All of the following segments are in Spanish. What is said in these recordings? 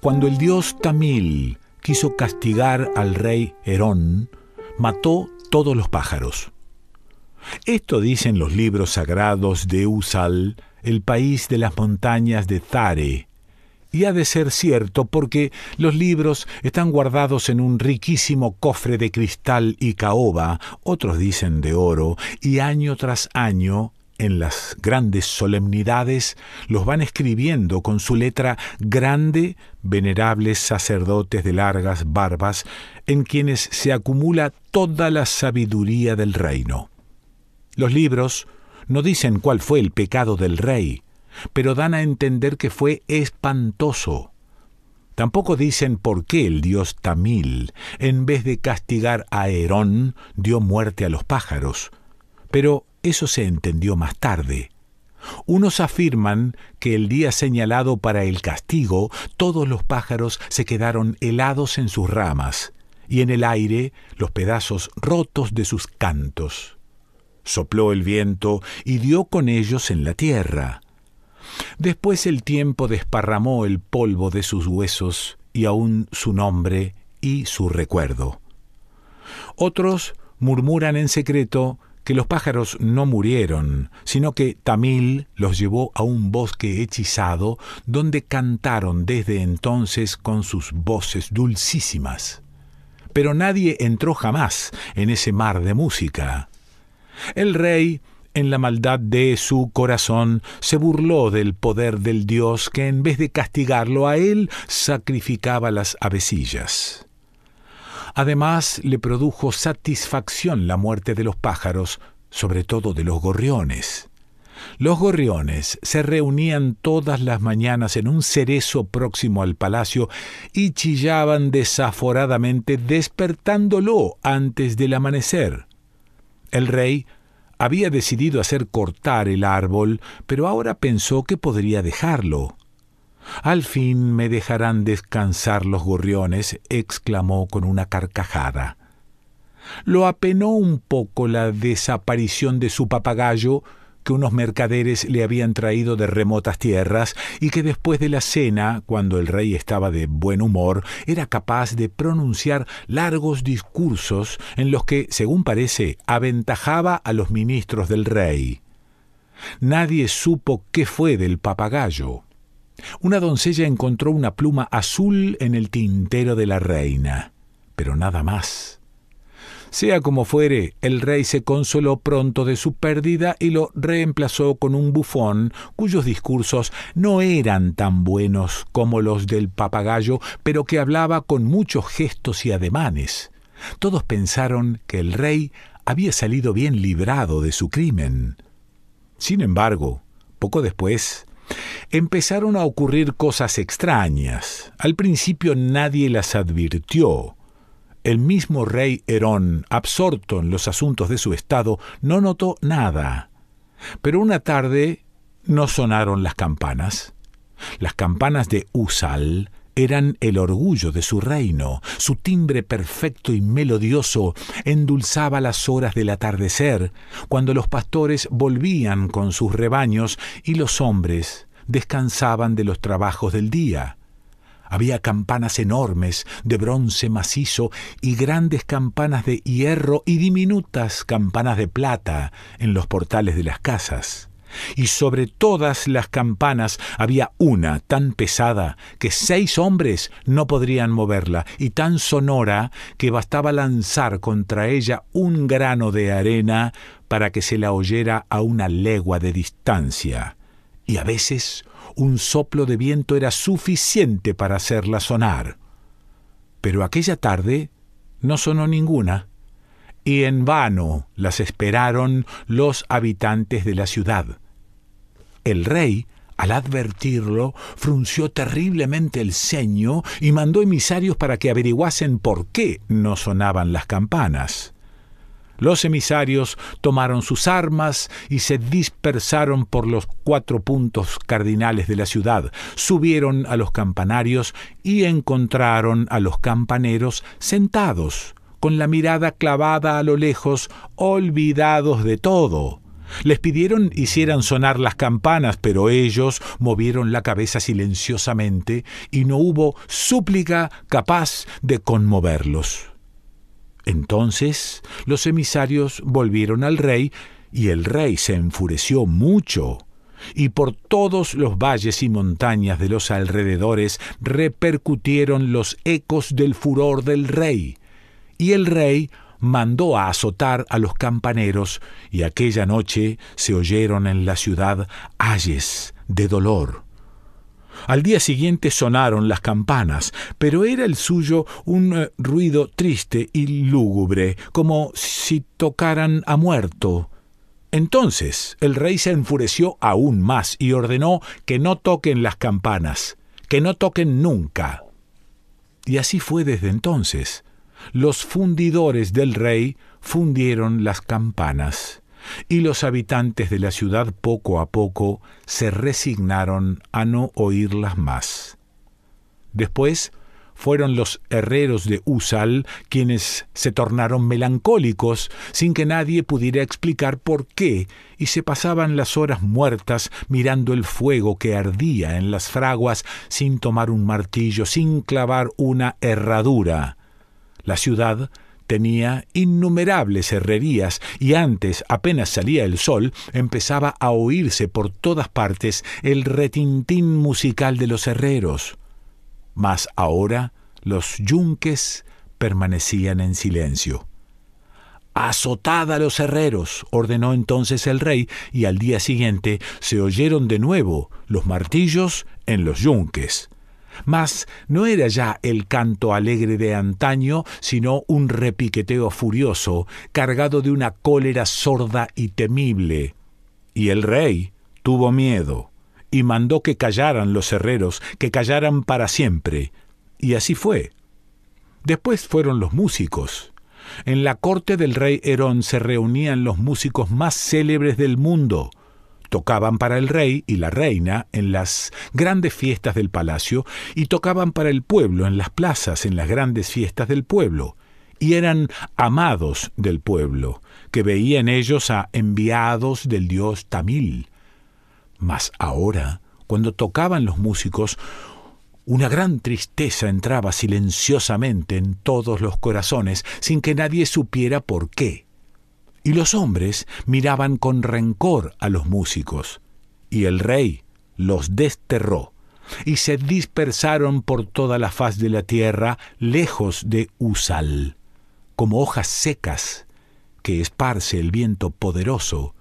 Cuando el dios Tamil quiso castigar al rey Herón, mató todos los pájaros. Esto dicen los libros sagrados de Usal, el país de las montañas de Thare, y ha de ser cierto porque los libros están guardados en un riquísimo cofre de cristal y caoba, otros dicen de oro, y año tras año, en las grandes solemnidades, los van escribiendo con su letra grande venerables sacerdotes de largas barbas, en quienes se acumula toda la sabiduría del reino. Los libros no dicen cuál fue el pecado del rey, pero dan a entender que fue espantoso. Tampoco dicen por qué el dios Tamil, en vez de castigar a Herón, dio muerte a los pájaros, pero eso se entendió más tarde. Unos afirman que el día señalado para el castigo, todos los pájaros se quedaron helados en sus ramas, y en el aire los pedazos rotos de sus cantos. Sopló el viento y dio con ellos en la tierra. Después el tiempo desparramó el polvo de sus huesos y aún su nombre y su recuerdo. Otros murmuran en secreto que los pájaros no murieron, sino que Tamil los llevó a un bosque hechizado donde cantaron desde entonces con sus voces dulcísimas. Pero nadie entró jamás en ese mar de música. El rey, en la maldad de su corazón, se burló del poder del dios que en vez de castigarlo a él, sacrificaba las avecillas. Además, le produjo satisfacción la muerte de los pájaros, sobre todo de los gorriones. Los gorriones se reunían todas las mañanas en un cerezo próximo al palacio y chillaban desaforadamente, despertándolo antes del amanecer. El rey había decidido hacer cortar el árbol, pero ahora pensó que podría dejarlo. «Al fin me dejarán descansar los gorriones», exclamó con una carcajada. Lo apenó un poco la desaparición de su papagayo, que unos mercaderes le habían traído de remotas tierras y que después de la cena, cuando el rey estaba de buen humor, era capaz de pronunciar largos discursos en los que, según parece, aventajaba a los ministros del rey. Nadie supo qué fue del papagayo. Una doncella encontró una pluma azul en el tintero de la reina, pero nada más. Sea como fuere, el rey se consoló pronto de su pérdida y lo reemplazó con un bufón cuyos discursos no eran tan buenos como los del papagayo, pero que hablaba con muchos gestos y ademanes. Todos pensaron que el rey había salido bien librado de su crimen. Sin embargo, poco después, empezaron a ocurrir cosas extrañas. Al principio nadie las advirtió. El mismo rey Herón, absorto en los asuntos de su estado, no notó nada. Pero una tarde no sonaron las campanas. Las campanas de Usal eran el orgullo de su reino. Su timbre perfecto y melodioso endulzaba las horas del atardecer, cuando los pastores volvían con sus rebaños y los hombres descansaban de los trabajos del día. Había campanas enormes de bronce macizo y grandes campanas de hierro y diminutas campanas de plata en los portales de las casas. Y sobre todas las campanas había una tan pesada que 6 hombres no podrían moverla, y tan sonora que bastaba lanzar contra ella un grano de arena para que se la oyera a 1 legua de distancia. Y a veces un soplo de viento era suficiente para hacerla sonar. Pero aquella tarde no sonó ninguna, y en vano las esperaron los habitantes de la ciudad. El rey, al advertirlo, frunció terriblemente el ceño y mandó emisarios para que averiguasen por qué no sonaban las campanas. Los emisarios tomaron sus armas y se dispersaron por los 4 puntos cardinales de la ciudad, subieron a los campanarios y encontraron a los campaneros sentados, con la mirada clavada a lo lejos, olvidados de todo. Les pidieron hicieran sonar las campanas, pero ellos movieron la cabeza silenciosamente y no hubo súplica capaz de conmoverlos. Entonces los emisarios volvieron al rey, y el rey se enfureció mucho, y por todos los valles y montañas de los alrededores repercutieron los ecos del furor del rey. Y el rey mandó a azotar a los campaneros, y aquella noche se oyeron en la ciudad ayes de dolor. Al día siguiente sonaron las campanas, pero era el suyo un ruido triste y lúgubre, como si tocaran a muerto. Entonces el rey se enfureció aún más y ordenó que no toquen las campanas, que no toquen nunca. Y así fue desde entonces. Los fundidores del rey fundieron las campanas, y los habitantes de la ciudad poco a poco se resignaron a no oírlas más. Después fueron los herreros de Uzal quienes se tornaron melancólicos sin que nadie pudiera explicar por qué, y se pasaban las horas muertas mirando el fuego que ardía en las fraguas sin tomar un martillo, sin clavar una herradura. La ciudad tenía innumerables herrerías, y antes, apenas salía el sol, empezaba a oírse por todas partes el retintín musical de los herreros. Mas ahora los yunques permanecían en silencio. «Azotad a los herreros», ordenó entonces el rey, y al día siguiente se oyeron de nuevo los martillos en los yunques. Mas no era ya el canto alegre de antaño, sino un repiqueteo furioso, cargado de una cólera sorda y temible. Y el rey tuvo miedo, y mandó que callaran los herreros, que callaran para siempre. Y así fue. Después fueron los músicos. En la corte del rey Herón se reunían los músicos más célebres del mundo. Tocaban para el rey y la reina en las grandes fiestas del palacio, y tocaban para el pueblo en las plazas, en las grandes fiestas del pueblo. Y eran amados del pueblo, que veía en ellos a enviados del dios Tamil. Mas ahora, cuando tocaban los músicos, una gran tristeza entraba silenciosamente en todos los corazones, sin que nadie supiera por qué. Y los hombres miraban con rencor a los músicos, y el rey los desterró, y se dispersaron por toda la faz de la tierra, lejos de Uzal, como hojas secas que esparce el viento poderoso.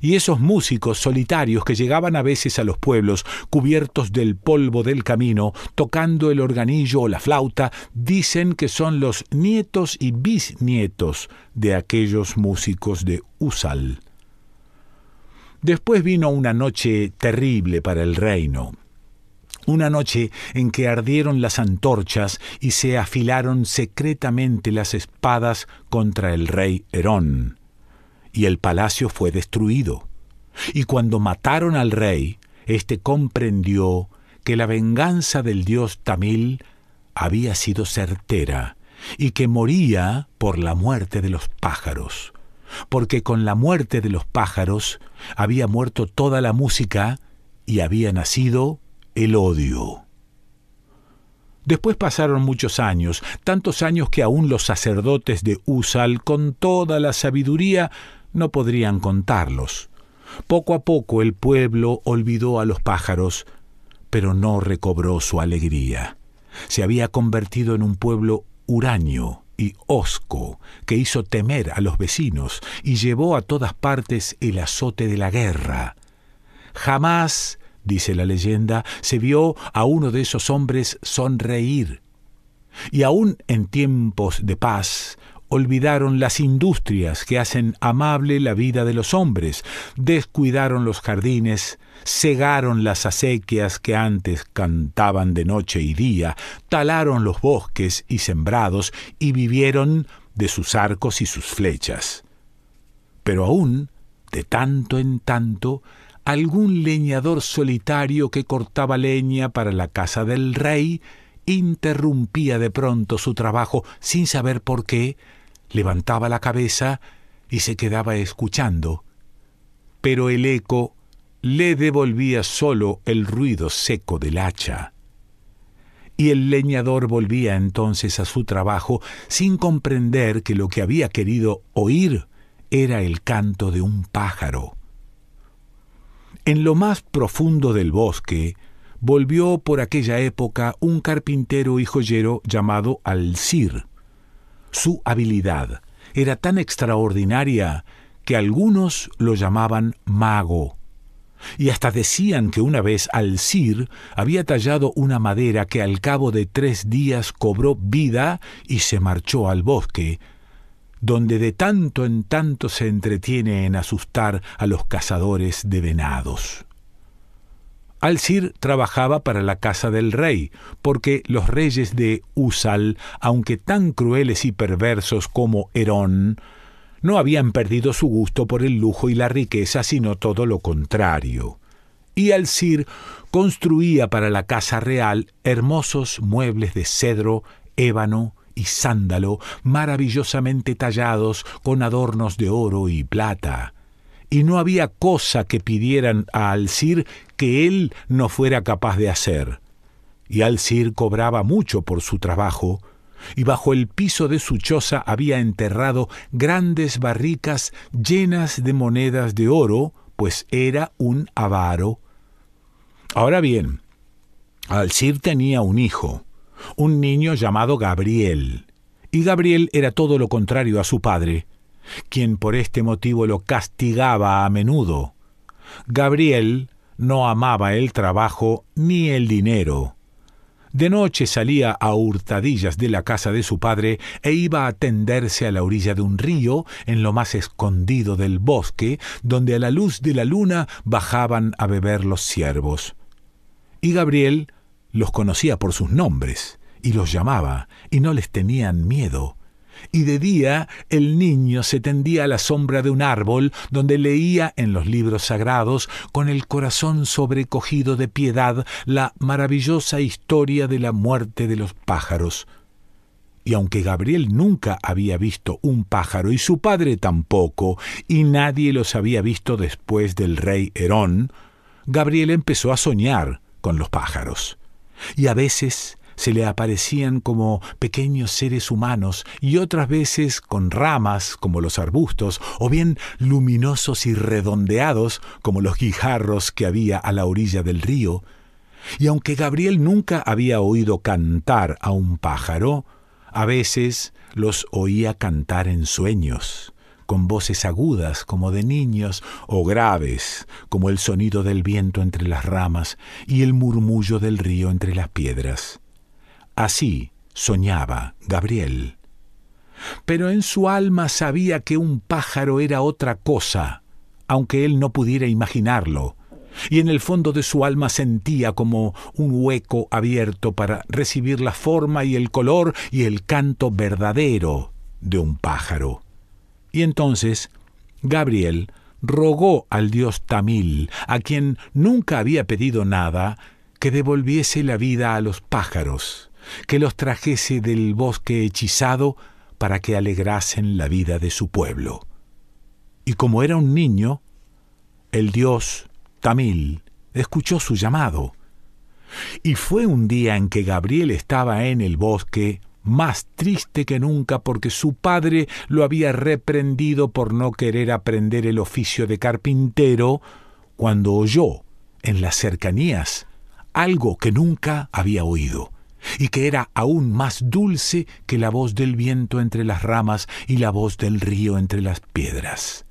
Y esos músicos solitarios que llegaban a veces a los pueblos, cubiertos del polvo del camino, tocando el organillo o la flauta, dicen que son los nietos y bisnietos de aquellos músicos de Uzal. Después vino una noche terrible para el reino. Una noche en que ardieron las antorchas y se afilaron secretamente las espadas contra el rey Herón. Y el palacio fue destruido. Y cuando mataron al rey, éste comprendió que la venganza del dios Tamil había sido certera, y que moría por la muerte de los pájaros, porque con la muerte de los pájaros había muerto toda la música y había nacido el odio. Después pasaron muchos años, tantos años que aún los sacerdotes de Uzal, con toda la sabiduría, no podrían contarlos. Poco a poco el pueblo olvidó a los pájaros, pero no recobró su alegría. Se había convertido en un pueblo huraño y hosco, que hizo temer a los vecinos y llevó a todas partes el azote de la guerra. Jamás, dice la leyenda, se vio a uno de esos hombres sonreír. Y aún en tiempos de paz, olvidaron las industrias que hacen amable la vida de los hombres, descuidaron los jardines, cegaron las acequias que antes cantaban de noche y día, talaron los bosques y sembrados, y vivieron de sus arcos y sus flechas. Pero aún, de tanto en tanto, algún leñador solitario que cortaba leña para la casa del rey interrumpía de pronto su trabajo sin saber por qué, levantaba la cabeza y se quedaba escuchando, pero el eco le devolvía solo el ruido seco del hacha. Y el leñador volvía entonces a su trabajo sin comprender que lo que había querido oír era el canto de un pájaro. En lo más profundo del bosque volvió por aquella época un carpintero y joyero llamado Alzir. Su habilidad era tan extraordinaria que algunos lo llamaban mago, y hasta decían que una vez Alzir había tallado una madera que al cabo de 3 días cobró vida y se marchó al bosque, donde de tanto en tanto se entretiene en asustar a los cazadores de venados. Alzir trabajaba para la casa del rey, porque los reyes de Usal, aunque tan crueles y perversos como Herón, no habían perdido su gusto por el lujo y la riqueza, sino todo lo contrario. Y Alzir construía para la casa real hermosos muebles de cedro, ébano y sándalo, maravillosamente tallados con adornos de oro y plata. Y no había cosa que pidieran a Alzir que él no fuera capaz de hacer. Y Alzir cobraba mucho por su trabajo, y bajo el piso de su choza había enterrado grandes barricas llenas de monedas de oro, pues era un avaro. Ahora bien, Alzir tenía un hijo, un niño llamado Gabriel, y Gabriel era todo lo contrario a su padre, quien por este motivo lo castigaba a menudo. Gabriel no amaba el trabajo ni el dinero. De noche salía a hurtadillas de la casa de su padre e iba a tenderse a la orilla de un río, en lo más escondido del bosque, donde a la luz de la luna bajaban a beber los ciervos. Y Gabriel los conocía por sus nombres, y los llamaba, y no les tenían miedo. Y de día el niño se tendía a la sombra de un árbol donde leía en los libros sagrados, con el corazón sobrecogido de piedad, la maravillosa historia de la muerte de los pájaros. Y aunque Gabriel nunca había visto un pájaro, y su padre tampoco, y nadie los había visto después del rey Herón, Gabriel empezó a soñar con los pájaros. Y a veces se le aparecían como pequeños seres humanos y otras veces con ramas como los arbustos, o bien luminosos y redondeados como los guijarros que había a la orilla del río. Y aunque Gabriel nunca había oído cantar a un pájaro, a veces los oía cantar en sueños, con voces agudas como de niños o graves como el sonido del viento entre las ramas y el murmullo del río entre las piedras. Así soñaba Gabriel. Pero en su alma sabía que un pájaro era otra cosa, aunque él no pudiera imaginarlo, y en el fondo de su alma sentía como un hueco abierto para recibir la forma y el color y el canto verdadero de un pájaro. Y entonces Gabriel rogó al dios Tamil, a quien nunca había pedido nada, que devolviese la vida a los pájaros, que los trajese del bosque hechizado para que alegrasen la vida de su pueblo. Y como era un niño, el dios Tamil escuchó su llamado. Y fue un día en que Gabriel estaba en el bosque, más triste que nunca porque su padre lo había reprendido por no querer aprender el oficio de carpintero, cuando oyó en las cercanías algo que nunca había oído, y que era aún más dulce que la voz del viento entre las ramas y la voz del río entre las piedras.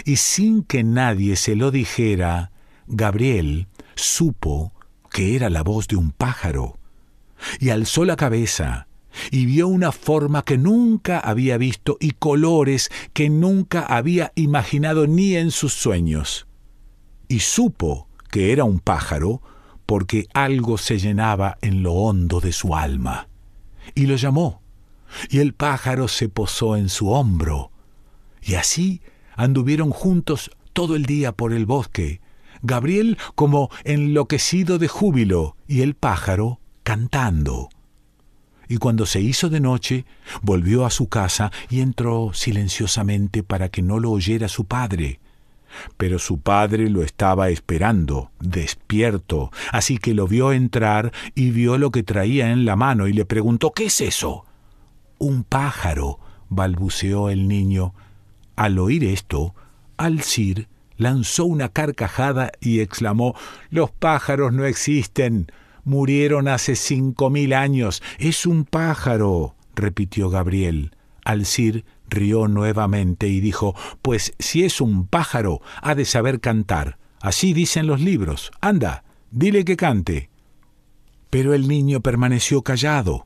Y sin que nadie se lo dijera, Gabriel supo que era la voz de un pájaro, y alzó la cabeza y vio una forma que nunca había visto y colores que nunca había imaginado ni en sus sueños. Y supo que era un pájaro porque algo se llenaba en lo hondo de su alma. Y lo llamó, y el pájaro se posó en su hombro. Y así anduvieron juntos todo el día por el bosque, Gabriel como enloquecido de júbilo, y el pájaro cantando. Y cuando se hizo de noche, volvió a su casa y entró silenciosamente para que no lo oyera su padre. Pero su padre lo estaba esperando, despierto, así que lo vio entrar y vio lo que traía en la mano y le preguntó: «¿Qué es eso?». «Un pájaro», balbuceó el niño. Al oír esto, Alzir lanzó una carcajada y exclamó: «Los pájaros no existen. Murieron hace 5000 años. Es un pájaro», repitió Gabriel. Alzir rió nuevamente y dijo: «Pues si es un pájaro, ha de saber cantar. Así dicen los libros. Anda, dile que cante». Pero el niño permaneció callado.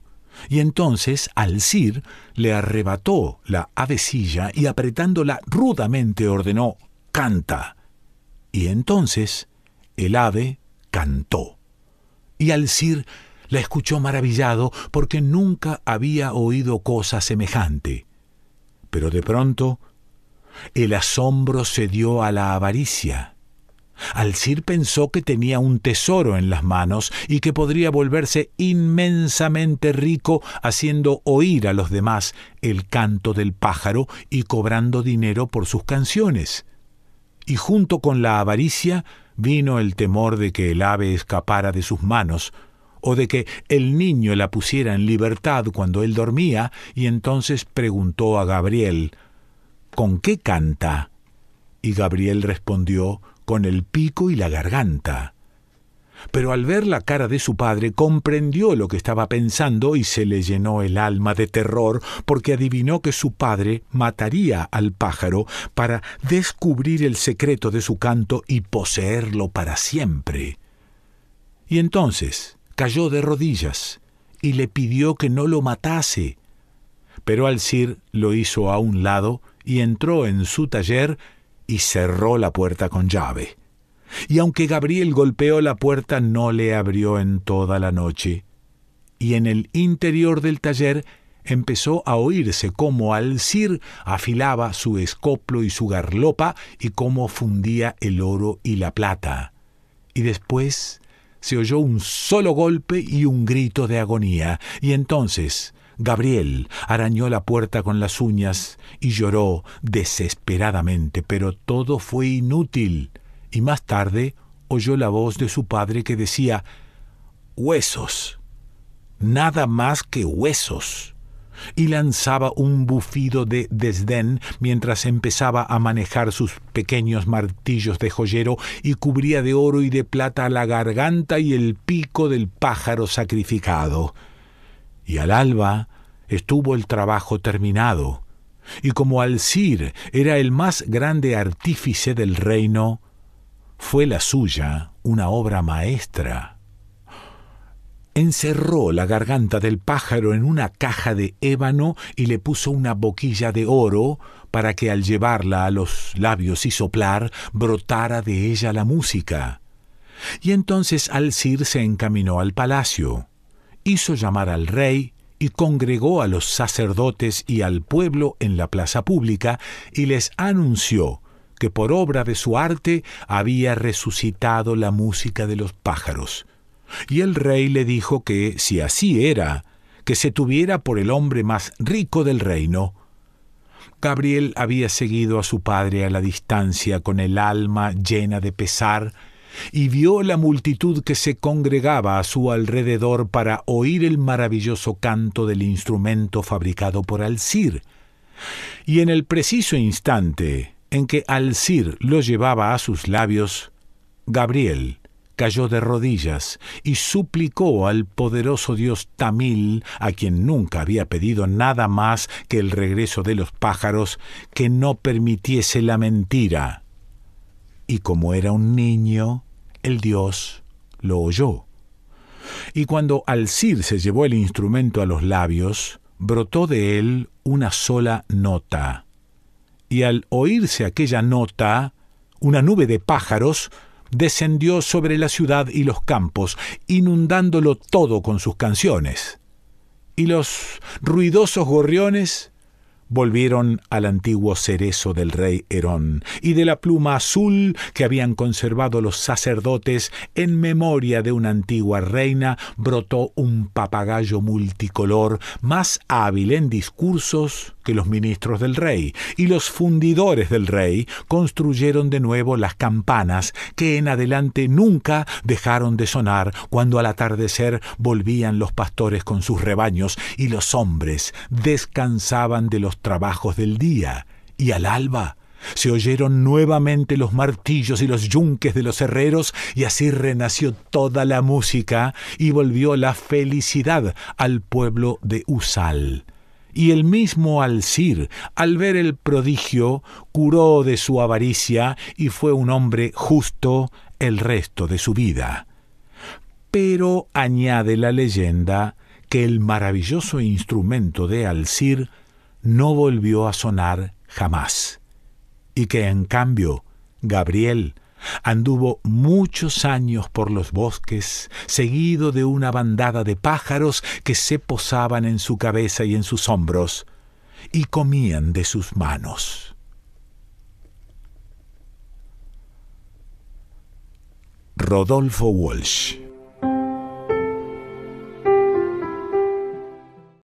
Y entonces Alzir le arrebató la avecilla y apretándola rudamente ordenó: «Canta». Y entonces el ave cantó. Y Alzir la escuchó maravillado porque nunca había oído cosa semejante. Pero de pronto el asombro cedió a la avaricia. Alzir pensó que tenía un tesoro en las manos y que podría volverse inmensamente rico haciendo oír a los demás el canto del pájaro y cobrando dinero por sus canciones. Y junto con la avaricia vino el temor de que el ave escapara de sus manos, o de que el niño la pusiera en libertad cuando él dormía, y entonces preguntó a Gabriel: «¿Con qué canta?». Y Gabriel respondió: «Con el pico y la garganta». Pero al ver la cara de su padre comprendió lo que estaba pensando y se le llenó el alma de terror, porque adivinó que su padre mataría al pájaro para descubrir el secreto de su canto y poseerlo para siempre. Y entonces cayó de rodillas y le pidió que no lo matase. Pero Alzir lo hizo a un lado y entró en su taller y cerró la puerta con llave. Y aunque Gabriel golpeó la puerta, no le abrió en toda la noche. Y en el interior del taller empezó a oírse cómo Alzir afilaba su escoplo y su garlopa y cómo fundía el oro y la plata. Y después se oyó un solo golpe y un grito de agonía, y entonces Gabriel arañó la puerta con las uñas y lloró desesperadamente, pero todo fue inútil. Y más tarde oyó la voz de su padre que decía: «Huesos, nada más que huesos», y lanzaba un bufido de desdén mientras empezaba a manejar sus pequeños martillos de joyero y cubría de oro y de plata la garganta y el pico del pájaro sacrificado. Y al alba estuvo el trabajo terminado, y como Alzir era el más grande artífice del reino, fue la suya una obra maestra. Encerró la garganta del pájaro en una caja de ébano y le puso una boquilla de oro para que al llevarla a los labios y soplar, brotara de ella la música. Y entonces Alzir se encaminó al palacio, hizo llamar al rey y congregó a los sacerdotes y al pueblo en la plaza pública y les anunció que por obra de su arte había resucitado la música de los pájaros. Y el rey le dijo que, si así era, que se tuviera por el hombre más rico del reino. Gabriel había seguido a su padre a la distancia con el alma llena de pesar, y vio la multitud que se congregaba a su alrededor para oír el maravilloso canto del instrumento fabricado por Alzir. Y en el preciso instante en que Alzir lo llevaba a sus labios, Gabriel cayó de rodillas y suplicó al poderoso dios Tamil, a quien nunca había pedido nada más que el regreso de los pájaros, que no permitiese la mentira. Y como era un niño, el dios lo oyó. Y cuando Alzir se llevó el instrumento a los labios, brotó de él una sola nota. Y al oírse aquella nota, una nube de pájaros descendió sobre la ciudad y los campos, inundándolo todo con sus canciones. Y los ruidosos gorriones volvieron al antiguo cerezo del rey Herón, y de la pluma azul que habían conservado los sacerdotes en memoria de una antigua reina brotó un papagayo multicolor, más hábil en discursos que los ministros del rey, y los fundidores del rey construyeron de nuevo las campanas que en adelante nunca dejaron de sonar cuando al atardecer volvían los pastores con sus rebaños y los hombres descansaban de los trabajos del día, y al alba se oyeron nuevamente los martillos y los yunques de los herreros, y así renació toda la música y volvió la felicidad al pueblo de Usal. Y el mismo Alzir, al ver el prodigio, curó de su avaricia y fue un hombre justo el resto de su vida. Pero añade la leyenda que el maravilloso instrumento de Alzir no volvió a sonar jamás, y que en cambio Gabriel anduvo muchos años por los bosques, seguido de una bandada de pájaros que se posaban en su cabeza y en sus hombros, y comían de sus manos. Rodolfo Walsh.